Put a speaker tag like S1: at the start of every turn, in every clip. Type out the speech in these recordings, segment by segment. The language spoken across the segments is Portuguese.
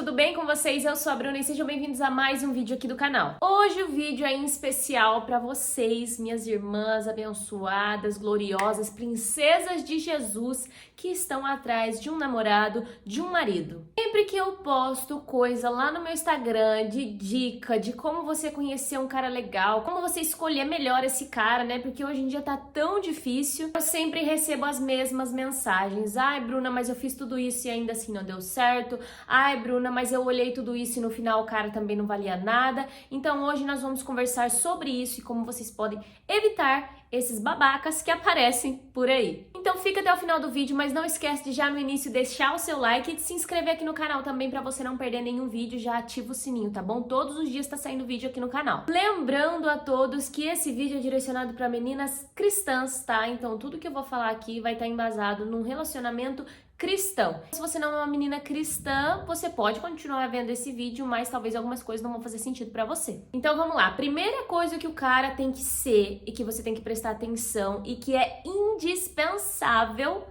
S1: tudo bem com vocês? Eu sou a Bruna e sejam bem-vindos a mais um vídeo aqui do canal. Hoje o vídeo é em especial para vocês, minhas irmãs abençoadas, gloriosas, princesas de Jesus que estão atrás de um namorado, de um marido. Sempre que eu posto coisa lá no meu Instagram de dica de como você conhecer um cara legal, como você escolher melhor esse cara, né? Porque hoje em dia tá tão difícil. Eu sempre recebo as mesmas mensagens. Ai, Bruna, mas eu fiz tudo isso e ainda assim não deu certo. Ai, Bruna, mas eu olhei tudo isso e no final o cara também não valia nada. Então hoje nós vamos conversar sobre isso e como vocês podem evitar esses babacas que aparecem por aí. Então fica até o final do vídeo, mas não esquece de já no início deixar o seu like e de se inscrever aqui no canal também para você não perder nenhum vídeo, já ativa o sininho, tá bom? Todos os dias tá saindo vídeo aqui no canal. Lembrando a todos que esse vídeo é direcionado para meninas cristãs, tá? Então tudo que eu vou falar aqui vai estar embasado num relacionamento cristão. Se você não é uma menina cristã, você pode continuar vendo esse vídeo, mas talvez algumas coisas não vão fazer sentido pra você. Então vamos lá. Primeira coisa que o cara tem que ser e que você tem que prestar atenção e que é indispensável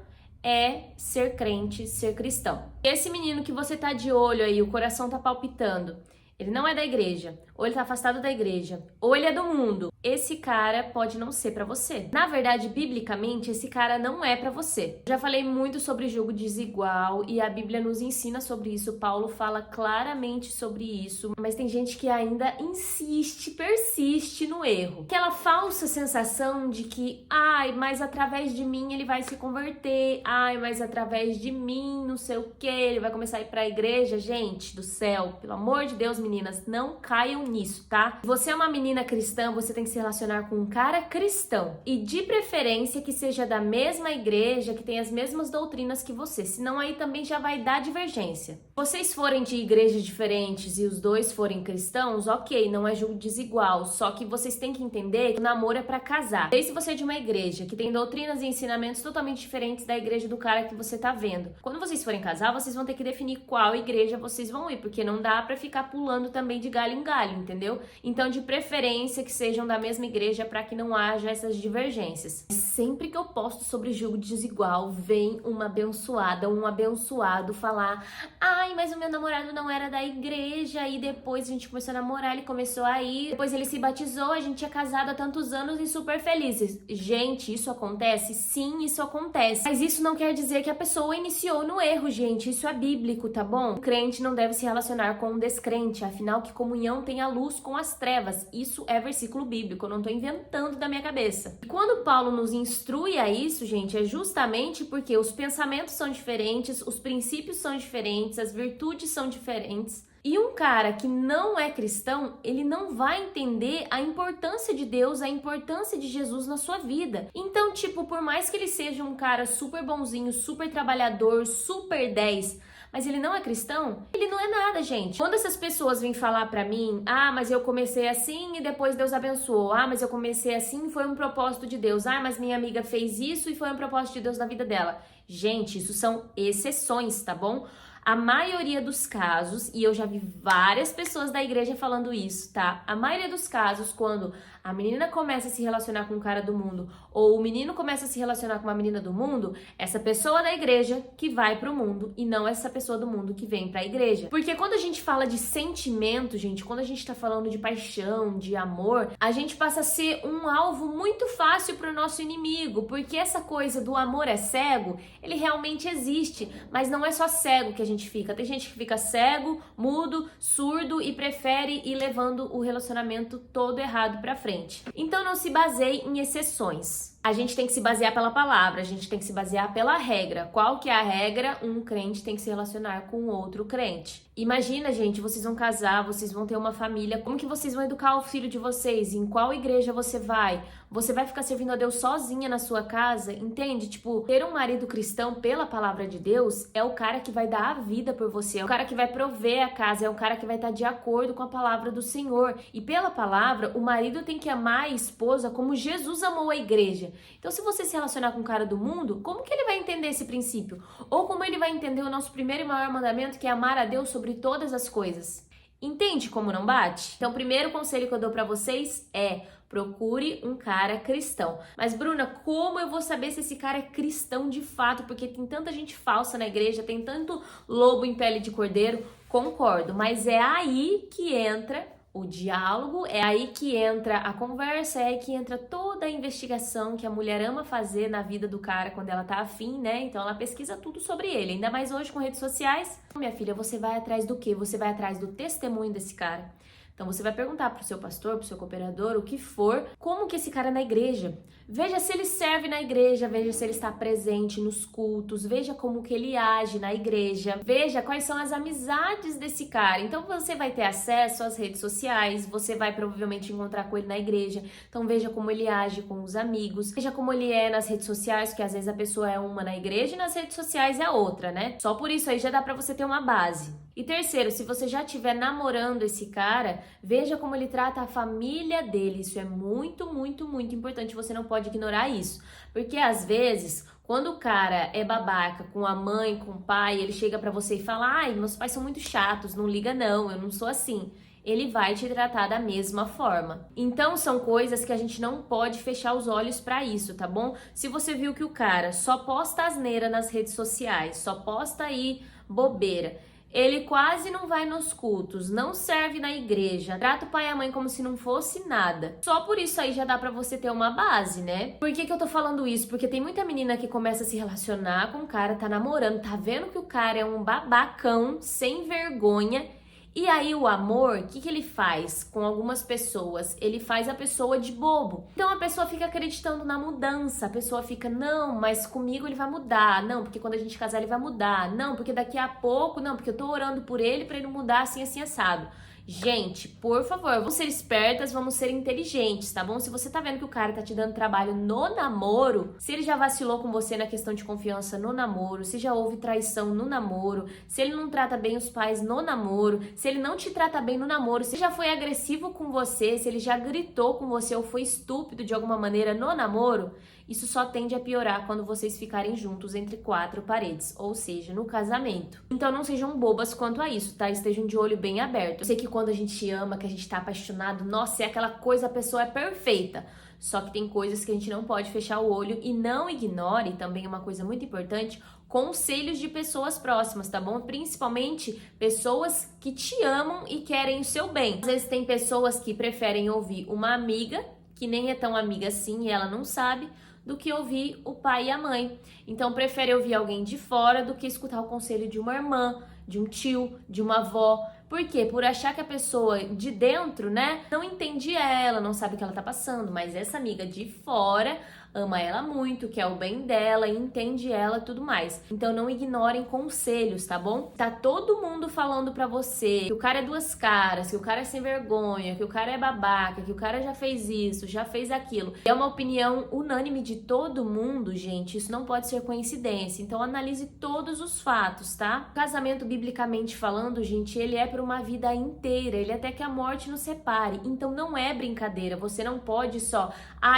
S1: é ser crente, ser cristão. Esse menino que você tá de olho aí, o coração tá palpitando, ele não é da igreja, ou ele tá afastado da igreja, ou ele é do mundo. Esse cara pode não ser pra você. Na verdade, biblicamente, esse cara não é pra você. Já falei muito sobre julgo desigual e a Bíblia nos ensina sobre isso. Paulo fala claramente sobre isso, mas tem gente que ainda insiste, persiste no erro. Aquela falsa sensação de que, ai, mas através de mim ele vai se converter, ai, mas através de mim, não sei o que, ele vai começar a ir pra igreja. Gente do céu, pelo amor de Deus, meninas, não caiam nisso, tá? Se você é uma menina cristã, você tem que se relacionar com um cara cristão. E de preferência que seja da mesma igreja, que tenha as mesmas doutrinas que você. Senão aí também já vai dar divergência. Se vocês forem de igrejas diferentes e os dois forem cristãos, ok, não é julgo desigual. Só que vocês têm que entender que o namoro é pra casar. E se você é de uma igreja que tem doutrinas e ensinamentos totalmente diferentes da igreja do cara que você tá vendo. Quando vocês forem casar, vocês vão ter que definir qual igreja vocês vão ir, porque não dá pra ficar pulando também de galho em galho, entendeu? Então, de preferência que sejam da mesma igreja para que não haja essas divergências. Sempre que eu posto sobre julgo desigual, vem uma abençoada, um abençoado falar: ai, mas o meu namorado não era da igreja e depois a gente começou a namorar, ele começou a ir, depois ele se batizou, a gente é casado há tantos anos e super felizes. Gente, isso acontece? Sim, isso acontece. Mas isso não quer dizer que a pessoa iniciou no erro, gente. Isso é bíblico, tá bom? O crente não deve se relacionar com um descrente, afinal que comunhão tem a luz com as trevas. Isso é versículo bíblico, eu não tô inventando da minha cabeça. E quando Paulo nos instrui a isso, gente, é justamente porque os pensamentos são diferentes, os princípios são diferentes, as virtudes são diferentes. E um cara que não é cristão, ele não vai entender a importância de Deus, a importância de Jesus na sua vida. Então, tipo, por mais que ele seja um cara super bonzinho, super trabalhador, super 10, mas ele não é cristão, ele não é nada, gente. Quando essas pessoas vêm falar pra mim: ah, mas eu comecei assim e depois Deus abençoou. Ah, mas eu comecei assim e foi um propósito de Deus. Ah, mas minha amiga fez isso e foi um propósito de Deus na vida dela. Gente, isso são exceções, tá bom? A maioria dos casos, e eu já vi várias pessoas da igreja falando isso, tá? A maioria dos casos, quando a menina começa a se relacionar com um cara do mundo, ou o menino começa a se relacionar com uma menina do mundo, essa pessoa da igreja que vai pro mundo e não essa pessoa do mundo que vem pra igreja. Porque quando a gente fala de sentimento, gente, quando a gente tá falando de paixão, de amor, a gente passa a ser um alvo muito fácil pro nosso inimigo, porque essa coisa do amor é cego, ele realmente existe, mas não é só cego que a gente fica. Tem gente que fica cego, mudo, surdo e prefere ir levando o relacionamento todo errado pra frente. Então não se baseie em exceções. A gente tem que se basear pela palavra, a gente tem que se basear pela regra. Qual que é a regra? Um crente tem que se relacionar com outro crente. Imagina, gente, vocês vão casar, vocês vão ter uma família, como que vocês vão educar o filho de vocês? Em qual igreja você vai? Você vai ficar servindo a Deus sozinha na sua casa? Entende? Tipo, ter um marido cristão pela palavra de Deus é o cara que vai dar a vida por você, é o cara que vai prover a casa, é o cara que vai estar de acordo com a palavra do Senhor. E pela palavra, o marido tem que amar a esposa como Jesus amou a igreja. Então, se você se relacionar com um cara do mundo, como que ele vai entender esse princípio? Ou como ele vai entender o nosso primeiro e maior mandamento, que é amar a Deus sobre todas as coisas? Entende como não bate? Então, o primeiro conselho que eu dou pra vocês é: procure um cara cristão. Mas, Bruna, como eu vou saber se esse cara é cristão de fato? Porque tem tanta gente falsa na igreja, tem tanto lobo em pele de cordeiro. Concordo, mas é aí que entra o diálogo, é aí que entra a conversa, é aí que entra toda a investigação que a mulher ama fazer na vida do cara quando ela tá afim, né? Então ela pesquisa tudo sobre ele, ainda mais hoje com redes sociais. Minha filha, você vai atrás do quê? Você vai atrás do testemunho desse cara. Então você vai perguntar pro seu pastor, pro seu cooperador, o que for, como que esse cara é na igreja. Veja se ele serve na igreja, veja se ele está presente nos cultos, veja como que ele age na igreja, veja quais são as amizades desse cara. Então você vai ter acesso às redes sociais, você vai provavelmente encontrar com ele na igreja. Então veja como ele age com os amigos, veja como ele é nas redes sociais, porque às vezes a pessoa é uma na igreja e nas redes sociais é outra, né? Só por isso aí já dá pra você ter uma base. E terceiro, se você já estiver namorando esse cara, veja como ele trata a família dele. Isso é muito, muito, muito importante. Você não pode ignorar isso. Porque às vezes, quando o cara é babaca com a mãe, com o pai, ele chega pra você e fala: ai, meus pais são muito chatos, não liga não, eu não sou assim. Ele vai te tratar da mesma forma. Então são coisas que a gente não pode fechar os olhos pra isso, tá bom? Se você viu que o cara só posta asneira nas redes sociais, só posta aí bobeira, ele quase não vai nos cultos, não serve na igreja, trata o pai e a mãe como se não fosse nada. Só por isso aí já dá pra você ter uma base, né? Por que eu tô falando isso? Porque tem muita menina que começa a se relacionar com o cara, tá namorando, tá vendo que o cara é um babacão, sem vergonha. E aí o amor, o que ele faz com algumas pessoas? Ele faz a pessoa de bobo. Então a pessoa fica acreditando na mudança, a pessoa fica, não, mas comigo ele vai mudar, não, porque quando a gente casar ele vai mudar, não, porque daqui a pouco, não, porque eu tô orando por ele pra ele mudar assim, assim, assado. Gente, por favor, vamos ser espertas, vamos ser inteligentes, tá bom? Se você tá vendo que o cara tá te dando trabalho no namoro, se ele já vacilou com você na questão de confiança no namoro, se já houve traição no namoro, se ele não trata bem os pais no namoro, se ele não te trata bem no namoro, se ele já foi agressivo com você, se ele já gritou com você ou foi estúpido de alguma maneira no namoro, isso só tende a piorar quando vocês ficarem juntos entre quatro paredes, ou seja, no casamento. Então não sejam bobas quanto a isso, tá? Estejam de olho bem aberto. Eu sei que quando a gente ama, que a gente tá apaixonado, nossa, é aquela coisa, a pessoa é perfeita. Só que tem coisas que a gente não pode fechar o olho e não ignore, também uma coisa muito importante, conselhos de pessoas próximas, tá bom? Principalmente pessoas que te amam e querem o seu bem. Às vezes tem pessoas que preferem ouvir uma amiga, que nem é tão amiga assim e ela não sabe, do que ouvir o pai e a mãe. Então, prefere ouvir alguém de fora do que escutar o conselho de uma irmã, de um tio, de uma avó. Por quê? Por achar que a pessoa de dentro, né, não entende ela, não sabe o que ela tá passando, mas essa amiga de fora ama ela muito, quer o bem dela, entende ela e tudo mais. Então não ignorem conselhos, tá bom? Tá todo mundo falando pra você que o cara é duas caras, que o cara é sem vergonha, que o cara é babaca, que o cara já fez isso, já fez aquilo. É uma opinião unânime de todo mundo, gente. Isso não pode ser coincidência. Então analise todos os fatos, tá? O casamento, biblicamente falando, gente, ele é por uma vida inteira, ele é até que a morte nos separe. Então não é brincadeira. Você não pode só,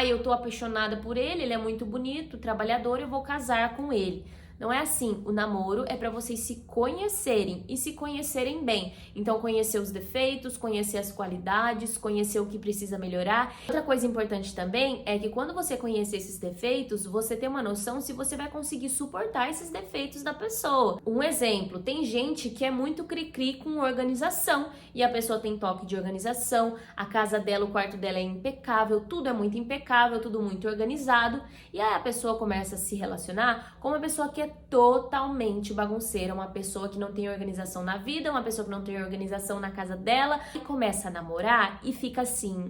S1: eu tô apaixonada por ele é muito bonito, trabalhador, eu vou casar com ele. Não é assim. O namoro é para vocês se conhecerem e se conhecerem bem. Então, conhecer os defeitos, conhecer as qualidades, conhecer o que precisa melhorar. Outra coisa importante também é que quando você conhecer esses defeitos, você tem uma noção se você vai conseguir suportar esses defeitos da pessoa. Um exemplo, tem gente que é muito cri-cri com organização e a pessoa tem toque de organização, a casa dela, o quarto dela é impecável, tudo é muito impecável, tudo muito organizado, e aí a pessoa começa a se relacionar com uma pessoa que é totalmente bagunceira, uma pessoa que não tem organização na vida, uma pessoa que não tem organização na casa dela, e começa a namorar e fica assim,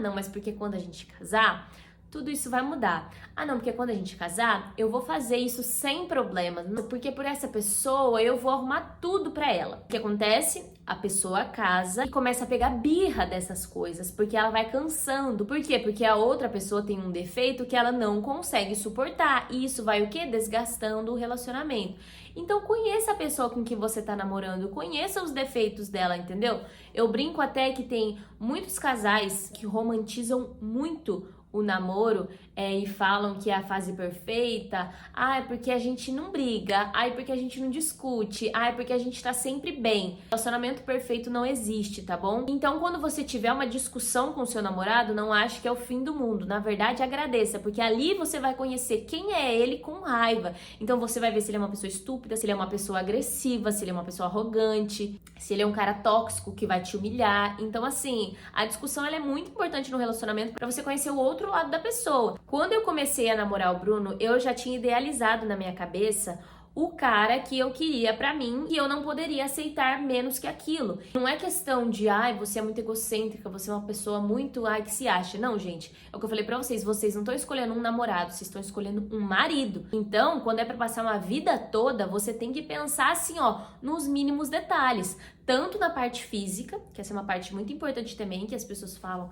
S1: não, mas porque quando a gente casar, tudo isso vai mudar. Não, porque quando a gente casar, eu vou fazer isso sem problemas, porque por essa pessoa eu vou arrumar tudo pra ela. O que acontece? A pessoa casa e começa a pegar birra dessas coisas, porque ela vai cansando. Por quê? Porque a outra pessoa tem um defeito que ela não consegue suportar, e isso vai o quê? Desgastando o relacionamento. Então conheça a pessoa com quem você tá namorando, conheça os defeitos dela, entendeu? Eu brinco até que tem muitos casais que romantizam muito o namoro e falam que é a fase perfeita, é porque a gente não briga, é porque a gente não discute, é porque a gente tá sempre bem. Relacionamento perfeito não existe, tá bom? Então, quando você tiver uma discussão com o seu namorado, não ache que é o fim do mundo. Na verdade, agradeça, porque ali você vai conhecer quem é ele com raiva. Então, você vai ver se ele é uma pessoa estúpida, se ele é uma pessoa agressiva, se ele é uma pessoa arrogante, se ele é um cara tóxico que vai te humilhar. Então, assim, a discussão ela é muito importante no relacionamento para você conhecer o outro lado da pessoa. Quando eu comecei a namorar o Bruno, eu já tinha idealizado na minha cabeça o cara que eu queria pra mim e eu não poderia aceitar menos que aquilo. Não é questão de, você é muito egocêntrica, você é uma pessoa muito, que se acha. Não, gente, é o que eu falei pra vocês não estão escolhendo um namorado, vocês estão escolhendo um marido. Então, quando é pra passar uma vida toda, você tem que pensar assim, nos mínimos detalhes. Tanto na parte física, que essa é uma parte muito importante também, que as pessoas falam,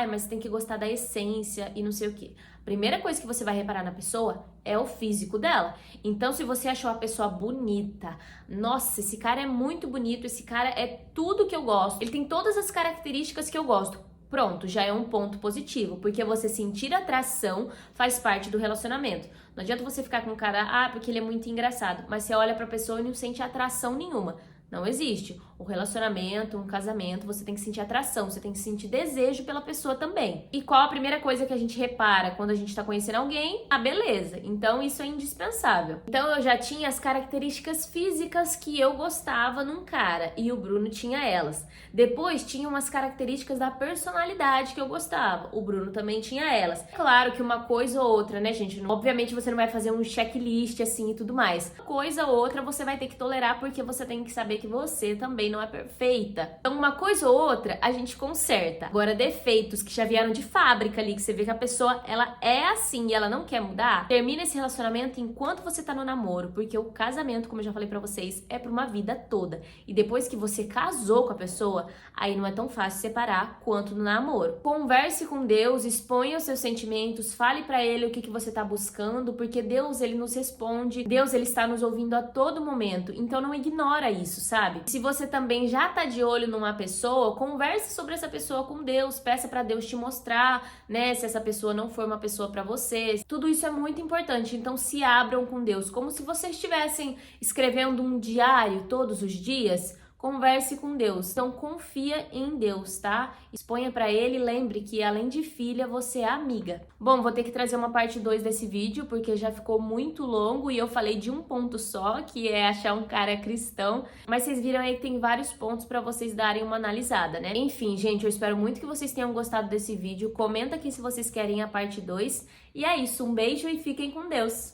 S1: mas você tem que gostar da essência e não sei o quê. Primeira coisa que você vai reparar na pessoa é o físico dela. Então, se você achou a pessoa bonita, nossa, esse cara é muito bonito, esse cara é tudo que eu gosto, ele tem todas as características que eu gosto. Pronto, já é um ponto positivo, porque você sentir atração faz parte do relacionamento. Não adianta você ficar com um cara, porque ele é muito engraçado, mas você olha pra pessoa e não sente atração nenhuma. Não existe. O relacionamento, um casamento, você tem que sentir atração, você tem que sentir desejo pela pessoa também. E qual a primeira coisa que a gente repara quando a gente tá conhecendo alguém? A beleza. Então isso é indispensável. Então eu já tinha as características físicas que eu gostava num cara e o Bruno tinha elas. Depois tinha umas características da personalidade que eu gostava. O Bruno também tinha elas. Claro que uma coisa ou outra, né, gente? Obviamente você não vai fazer um checklist assim e tudo mais. Uma coisa ou outra você vai ter que tolerar porque você tem que saber que você também não é perfeita. Então, uma coisa ou outra a gente conserta. Agora, defeitos que já vieram de fábrica ali, que você vê que a pessoa, ela é assim e ela não quer mudar, termina esse relacionamento enquanto você tá no namoro, porque o casamento, como eu já falei pra vocês, é pra uma vida toda. E depois que você casou com a pessoa, aí não é tão fácil separar quanto no namoro. Converse com Deus, exponha os seus sentimentos, fale pra Ele o que você tá buscando, porque Deus, Ele nos responde, Deus, Ele está nos ouvindo a todo momento. Então, não ignora isso, sabe? Se você também já tá de olho numa pessoa, converse sobre essa pessoa com Deus, peça pra Deus te mostrar, né, se essa pessoa não for uma pessoa pra você. Tudo isso é muito importante, então se abram com Deus, como se vocês estivessem escrevendo um diário todos os dias. Converse com Deus. Então confia em Deus, tá? Exponha pra Ele e lembre que além de filha, você é amiga. Bom, vou ter que trazer uma parte 2 desse vídeo, porque já ficou muito longo e eu falei de um ponto só, que é achar um cara cristão. Mas vocês viram aí que tem vários pontos pra vocês darem uma analisada, né? Enfim, gente, eu espero muito que vocês tenham gostado desse vídeo. Comenta aqui se vocês querem a parte 2. E é isso, um beijo e fiquem com Deus!